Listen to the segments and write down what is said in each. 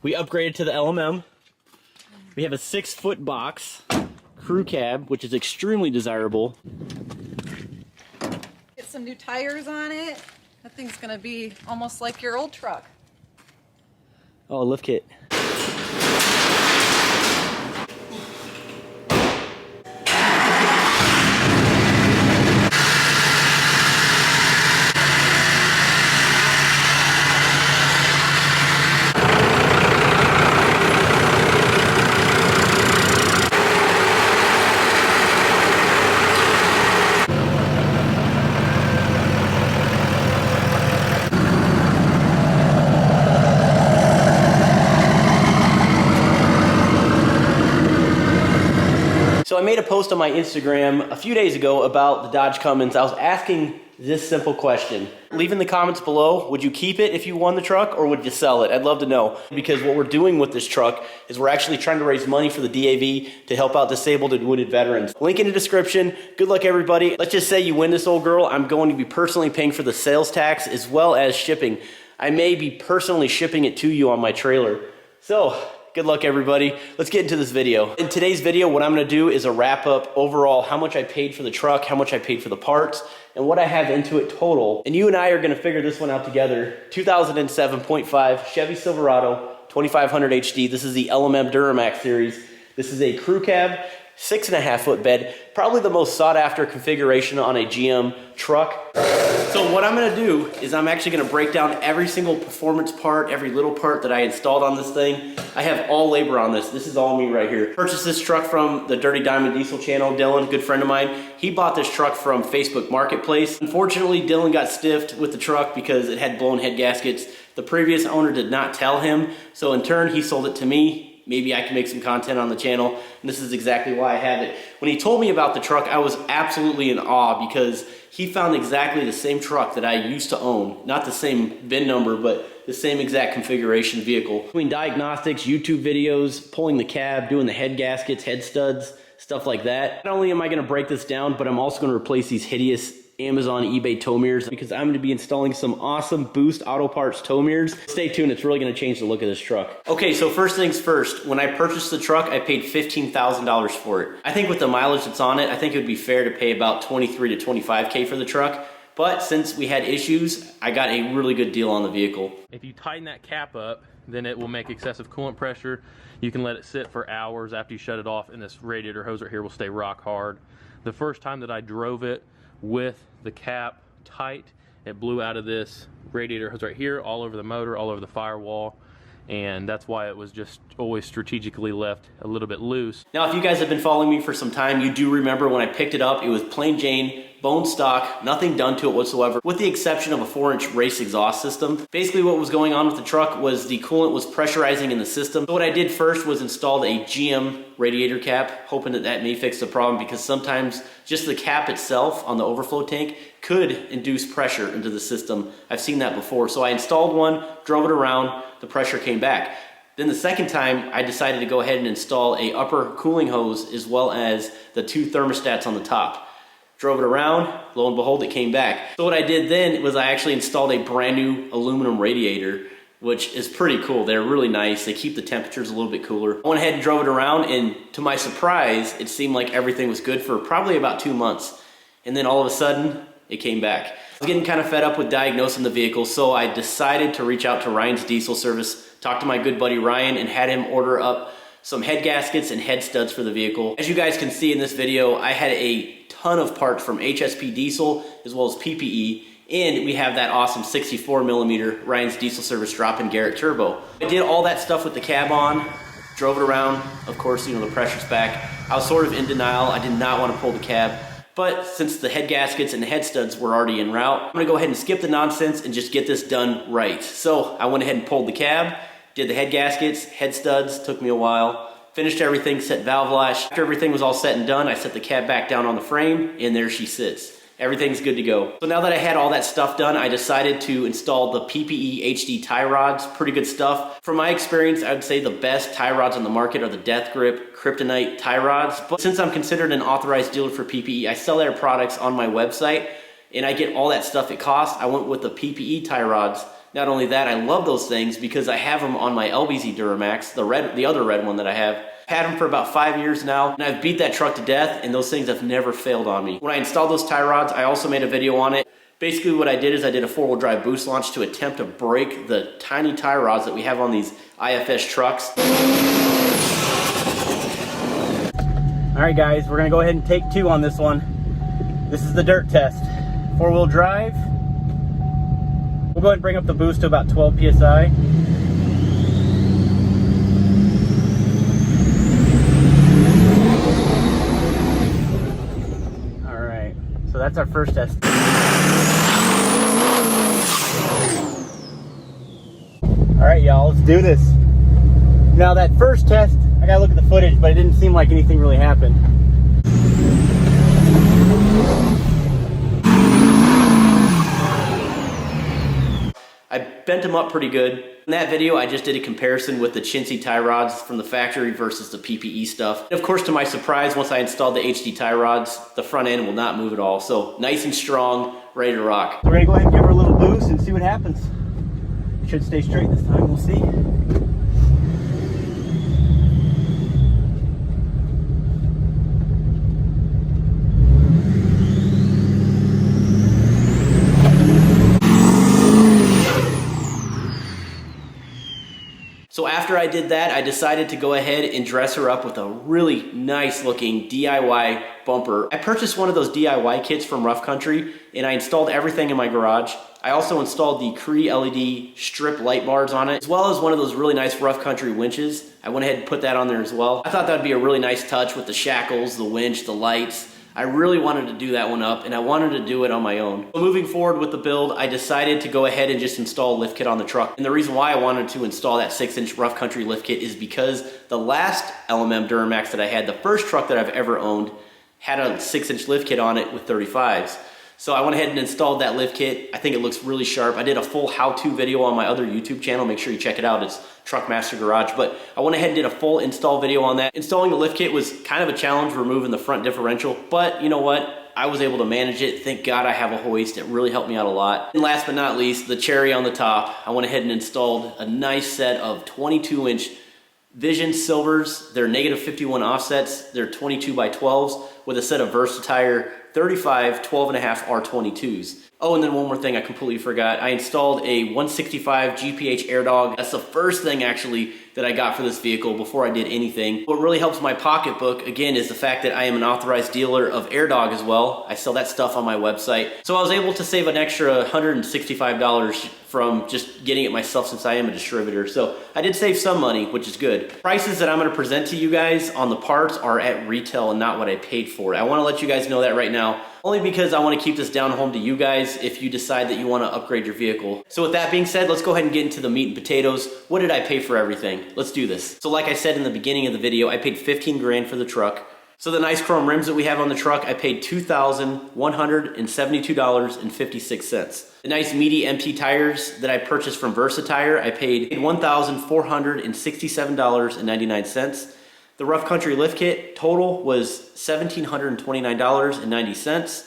We upgraded to the LMM. We have a 6-foot box, crew cab, which is extremely desirable. Get some new tires on it. That thing's gonna be almost like your old truck. Oh, lift kit. So I made a post on my Instagram a few days ago about the Dodge Cummins. I was asking this simple question. Leave in the comments below, would you keep it if you won the truck or would you sell it? I'd love to know, because what we're doing with this truck is we're actually trying to raise money for the DAV to help out disabled and wounded veterans. Link in the description. Good luck, everybody. Let's just say you win this old girl. I'm going to be personally paying for the sales tax as well as shipping. I may be personally shipping it to you on my trailer. So, good luck, everybody. Let's get into this video. In today's video, what I'm gonna do is a wrap up overall how much I paid for the truck, how much I paid for the parts, and what I have into it total. And you and I are gonna figure this one out together. 2007.5 Chevy Silverado 2500 HD. This is the LMM Duramax series. This is a crew cab, 6.5-foot bed, probably the most sought after configuration on a GM truck. So what I'm gonna do is I'm actually gonna break down every single performance part, every little part that I installed on this thing. I have all labor on this. This is all me right here. Purchased this truck from the Dirty Diamond Diesel channel. Dylan, good friend of mine, he bought this truck from Facebook Marketplace. Unfortunately, Dylan got stiffed with the truck because it had blown head gaskets. The previous owner did not tell him, so in turn, he sold it to me. Maybe I can make some content on the channel, and this is exactly why I have it. When he told me about the truck, I was absolutely in awe because he found exactly the same truck that I used to own. Not the same VIN number, but the same exact configuration vehicle. Between diagnostics, YouTube videos, pulling the cab, doing the head gaskets, head studs, stuff like that. Not only am I gonna break this down, but I'm also gonna replace these hideous Amazon, eBay tow mirrors because I'm gonna be installing some awesome Boost Auto Parts tow mirrors. Stay tuned, it's really gonna change the look of this truck. Okay, so first things first, when I purchased the truck, I paid $15,000 for it. I think with the mileage that's on it, I think it would be fair to pay about 23 to 25K for the truck. But since we had issues, I got a really good deal on the vehicle. If you tighten that cap up, then it will make excessive coolant pressure. You can let it sit for hours after you shut it off, and this radiator hose right here will stay rock hard. The first time that I drove it with the cap tight, it blew out of this radiator hose right here, all over the motor, all over the firewall, and that's why it was just always strategically left a little bit loose. Now, if you guys have been following me for some time, you do remember when I picked it up, it was plain Jane, bone stock, nothing done to it whatsoever, with the exception of a 4-inch race exhaust system. Basically what was going on with the truck was the coolant was pressurizing in the system. So what I did first was install a GM radiator cap, hoping that that may fix the problem, because sometimes just the cap itself on the overflow tank could induce pressure into the system. I've seen that before. So I installed one, drove it around, the pressure came back. Then the second time, I decided to go ahead and install a upper cooling hose as well as the 2 thermostats on the top. Drove it around, lo and behold, it came back. So what I did then was I actually installed a brand new aluminum radiator, which is pretty cool. They're really nice. They keep the temperatures a little bit cooler. I went ahead and drove it around, and to my surprise, it seemed like everything was good for probably about 2 months. And then all of a sudden, it came back. I was getting kind of fed up with diagnosing the vehicle, so I decided to reach out to Ryan's Diesel Service, talk to my good buddy Ryan, and had him order up some head gaskets and head studs for the vehicle. As you guys can see in this video, I had a ton of parts from HSP Diesel as well as PPE, and we have that awesome 64mm Ryan's Diesel Service drop-in Garrett turbo. I did all that stuff with the cab on, drove it around. Of course, you know, the pressure's back. I was sort of in denial. I did not want to pull the cab, but since the head gaskets and the head studs were already en route, I'm gonna go ahead and skip the nonsense and just get this done right. So I went ahead and pulled the cab, did the head gaskets, head studs, took me a while, finished everything, set valve lash. After everything was all set and done, I set the cab back down on the frame, and there she sits. Everything's good to go. So now that I had all that stuff done, I decided to install the PPE HD tie rods. Pretty good stuff. From my experience, I would say the best tie rods on the market are the Death Grip Kryptonite tie rods. But since I'm considered an authorized dealer for PPE, I sell their products on my website. and I get all that stuff at cost. I went with the PPE tie rods. Not only that, I love those things because I have them on my LBZ Duramax, the other red one that I have. Had them for about 5 years now, and I've beat that truck to death, and those things have never failed on me. When I installed those tie rods, I also made a video on it. Basically what I did is I did a 4-wheel drive boost launch to attempt to break the tiny tie rods that we have on these IFS trucks. All right guys, we're gonna go ahead and take 2 on this one. This is the dirt test. 4-wheel drive. We'll go ahead and bring up the boost to about 12 PSI. All right, so that's our first test. All right, y'all, let's do this. Now that first test, I gotta look at the footage, but it didn't seem like anything really happened. I bent them up pretty good. In that video, I just did a comparison with the chintzy tie rods from the factory versus the PPE stuff. And of course, to my surprise, once I installed the HD tie rods, the front end will not move at all. So nice and strong, ready to rock. We're gonna go ahead and give her a little boost and see what happens. Should stay straight this time, we'll see. So after I did that, I decided to go ahead and dress her up with a really nice looking DIY bumper. I purchased one of those DIY kits from Rough Country, and I installed everything in my garage. I also installed the Cree LED strip light bars on it, as well as one of those really nice Rough Country winches. I went ahead and put that on there as well. I thought that would be a really nice touch with the shackles, the winch, the lights. I really wanted to do that one up, and I wanted to do it on my own. So moving forward with the build, I decided to go ahead and just install a lift kit on the truck. And the reason why I wanted to install that 6-inch Rough Country lift kit is because the last LMM Duramax that I had, the first truck that I've ever owned, had a 6-inch lift kit on it with 35s. So I went ahead and installed that lift kit. I think it looks really sharp. I did a full how-to video on my other YouTube channel. Make sure you check it out. It's Truckmaster Garage. But I went ahead and did a full install video on that. Installing the lift kit was kind of a challenge, removing the front differential. But you know what? I was able to manage it. Thank God I have a hoist. It really helped me out a lot. And last but not least, the cherry on the top. I went ahead and installed a nice set of 22-inch Vision Silvers. They're negative 51 offsets. They're 22 by 12s with a set of Versatire 35 12.5 R22s. Oh, and then one more thing I completely forgot. I installed a 165 GPH Air Dog. That's the first thing actually that I got for this vehicle before I did anything. What really helps my pocketbook, again, is the fact that I am an authorized dealer of Air Dog as well. I sell that stuff on my website. So I was able to save an extra $165 from just getting it myself since I am a distributor. So I did save some money, which is good. Prices that I'm gonna present to you guys on the parts are at retail and not what I paid for it. I wanna let you guys know that right now, only because I wanna keep this down home to you guys if you decide that you wanna upgrade your vehicle. So with that being said, let's go ahead and get into the meat and potatoes. What did I pay for everything? Let's do this. So like I said in the beginning of the video, I paid 15 grand for the truck. So the nice chrome rims that we have on the truck, I paid $2,172.56. The nice meaty empty tires that I purchased from Versatire, I paid $1,467.99. The Rough Country lift kit total was $1,729.90.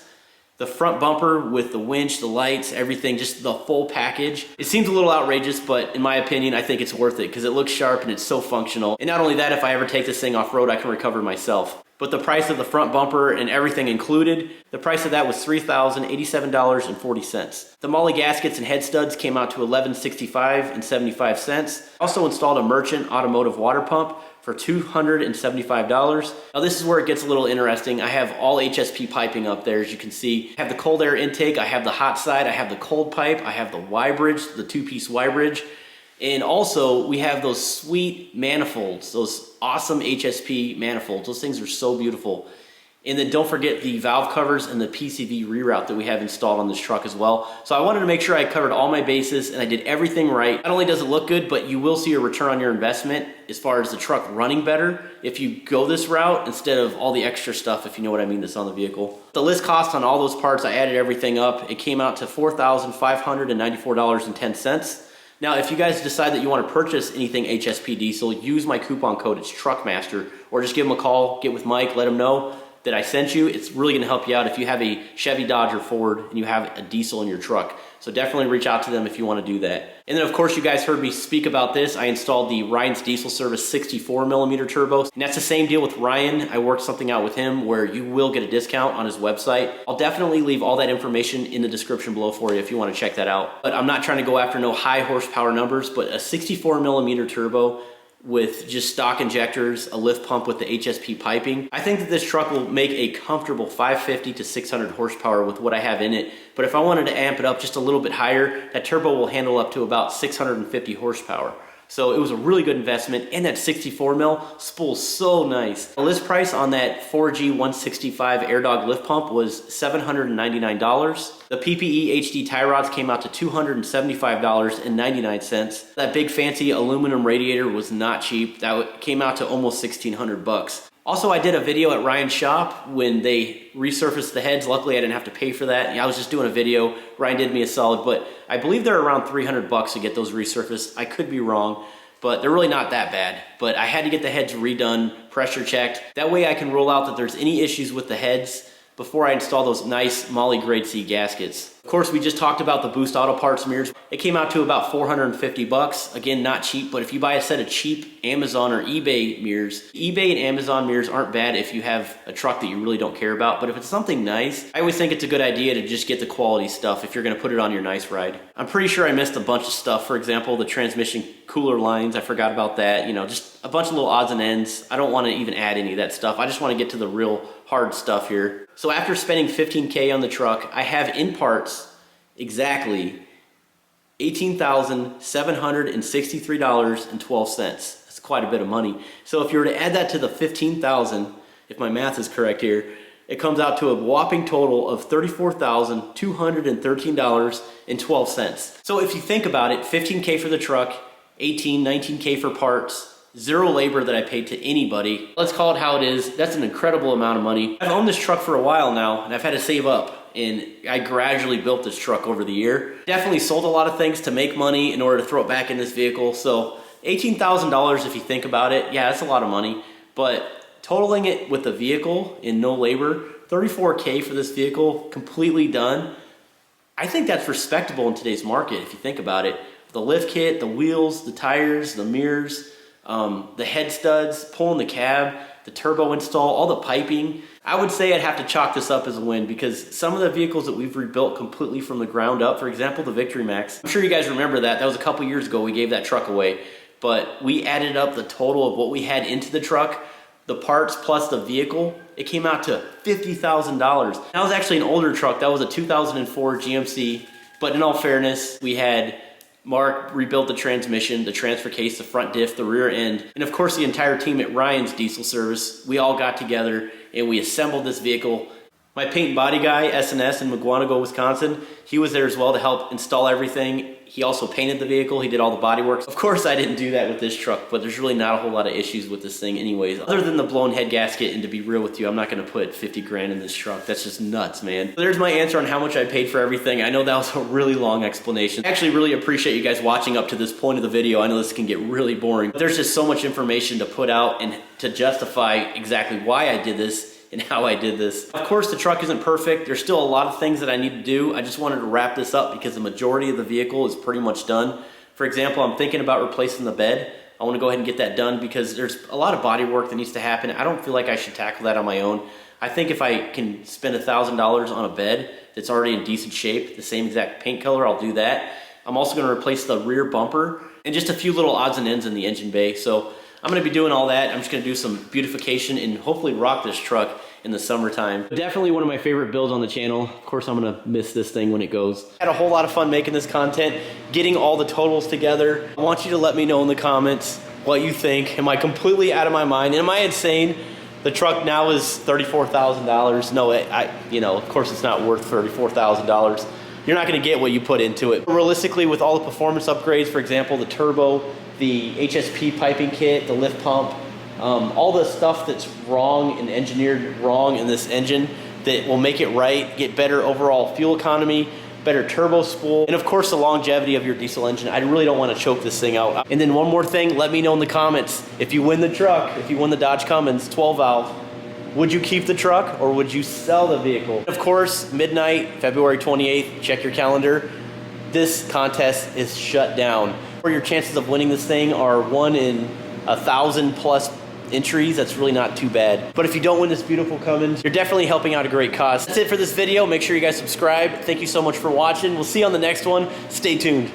The front bumper with the winch, the lights, everything, just the full package. It seems a little outrageous, but in my opinion, I think it's worth it because it looks sharp and it's so functional. And not only that, if I ever take this thing off-road, I can recover myself. But the price of the front bumper and everything included, the price of that was $3,087.40. The Molly gaskets and head studs came out to $1165.75. Also installed a Merchant automotive water pump for $275. Now this is where it gets a little interesting. I have all HSP piping up there, as you can see. I have the cold air intake, I have the hot side, I have the cold pipe, I have the YBridge, the 2-piece YBridge. And also we have those sweet manifolds, those awesome HSP manifolds. Those things are so beautiful. And then don't forget the valve covers and the PVC Reroute that we have installed on this truck as well. So I wanted to make sure I covered all my bases and I did everything right. Not only does it look good, but you will see a return on your investment as far as the truck running better if you go this route instead of all the extra stuff, if you know what I mean, that's on the vehicle. The list cost on all those parts, I added everything up. It came out to $4,594.10. Now, if you guys decide that you want to purchase anything HSP Diesel, use my coupon code, it's Truckmaster, or just give them a call, get with Mike, let him know. that I sent you. It's really gonna help you out if you have a Chevy, Dodge, or Ford and you have a diesel in your truck. So definitely reach out to them if you wanna do that. And then of course you guys heard me speak about this. I installed the Ryan's Diesel Service 64mm turbo. And that's the same deal with Ryan. I worked something out with him where you will get a discount on his website. I'll definitely leave all that information in the description below for you if you wanna check that out. But I'm not trying to go after no high horsepower numbers, but a 64mm turbo with just stock injectors, a lift pump with the HSP piping. I think that this truck will make a comfortable 550 to 600 horsepower with what I have in it. But if I wanted to amp it up just a little bit higher, that turbo will handle up to about 650 horsepower. So it was a really good investment, and that 64mm spools so nice. The list price on that 4G 165 AirDog lift pump was $799. The PPE HD tie rods came out to $275.99. That big fancy aluminum radiator was not cheap. That came out to almost 1,600 bucks. Also, I did a video at Ryan's shop when they resurfaced the heads. Luckily, I didn't have to pay for that. I was just doing a video. Ryan did me a solid, but I believe they're around 300 bucks to get those resurfaced. I could be wrong, but they're really not that bad. But I had to get the heads redone, pressure checked. That way I can rule out that there's any issues with the heads before I install those nice Moly Grade C gaskets. Of course, we just talked about the Boost Auto Parts mirrors. It came out to about 450 bucks. Again, not cheap, but if you buy a set of cheap Amazon or eBay mirrors, eBay and Amazon mirrors aren't bad if you have a truck that you really don't care about, but if it's something nice, I always think it's a good idea to just get the quality stuff if you're gonna put it on your nice ride. I'm pretty sure I missed a bunch of stuff. For example, the transmission cooler lines, I forgot about that. You know, just a bunch of little odds and ends. I don't wanna even add any of that stuff. I just wanna get to the real hard stuff here. So after spending $15K on the truck, I have in parts exactly $18,763.12. That's quite a bit of money. So if you were to add that to the $15,000, if my math is correct here, it comes out to a whopping total of $34,213.12. So if you think about it, $15K for the truck, $19K for parts, zero labor that I paid to anybody. Let's call it how it is. That's an incredible amount of money. I've owned this truck for a while now, and I've had to save up, and I gradually built this truck over the year. Definitely sold a lot of things to make money in order to throw it back in this vehicle. So $18,000 if you think about it, yeah, that's a lot of money. But totaling it with the vehicle in no labor, $34K for this vehicle, completely done. I think that's respectable in today's market if you think about it. The lift kit, the wheels, the tires, the mirrors, the head studs, pulling the cab, the turbo install, all the piping. I would say I'd have to chalk this up as a win because some of the vehicles that we've rebuilt completely from the ground up, for example, the Victory Max. I'm sure you guys remember that. That was a couple years ago we gave that truck away, but we added up the total of what we had into the truck, the parts plus the vehicle. It came out to $50,000. That was actually an older truck. That was a 2004 GMC, but in all fairness, we had Mark rebuilt the transmission, the transfer case, the front diff, the rear end, and of course the entire team at Ryan's Diesel Service. We all got together and we assembled this vehicle. My paint and body guy, S&S in McGuanago, Wisconsin, he was there as well to help install everything. He also painted the vehicle, he did all the body work. Of course I didn't do that with this truck, but there's really not a whole lot of issues with this thing anyways. Other than the blown head gasket, and to be real with you, I'm not gonna put 50 grand in this truck. That's just nuts, man. So there's my answer on how much I paid for everything. I know that was a really long explanation. I actually really appreciate you guys watching up to this point of the video. I know this can get really boring, but there's just so much information to put out and to justify exactly why I did this and how I did this. Of course, the truck isn't perfect. There's still a lot of things that I need to do. I just wanted to wrap this up because the majority of the vehicle is pretty much done. For example, I'm thinking about replacing the bed. I want to go ahead and get that done because there's a lot of body work that needs to happen. I don't feel like I should tackle that on my own. I think if I can spend $1,000 on a bed that's already in decent shape, the same exact paint color, I'll do that. I'm also going to replace the rear bumper and just a few little odds and ends in the engine bay. So I'm gonna be doing all that. I'm just gonna do some beautification and hopefully rock this truck in the summertime. Definitely one of my favorite builds on the channel. Of course, I'm gonna miss this thing when it goes. Had a whole lot of fun making this content, getting all the totals together. I want you to let me know in the comments what you think. Am I completely out of my mind? Am I insane? The truck now is $34,000. No, you know, of course it's not worth $34,000. You're not gonna get what you put into it. Realistically, with all the performance upgrades, for example, the turbo, the HSP piping kit, the lift pump, all the stuff that's wrong and engineered wrong in this engine that will make it right, get better overall fuel economy, better turbo spool, and of course the longevity of your diesel engine. I really don't want to choke this thing out. And then one more thing, let me know in the comments if you win the truck, if you win the Dodge Cummins 12 valve, Would you keep the truck or would you sell the vehicle? Of course, midnight, February 28th, check your calendar. This contest is shut down. Where your chances of winning this thing are 1 in 1,000 plus entries. That's really not too bad. But if you don't win this beautiful Cummins, you're definitely helping out a great cause. That's it for this video. Make sure you guys subscribe. Thank you so much for watching. We'll see you on the next one. Stay tuned.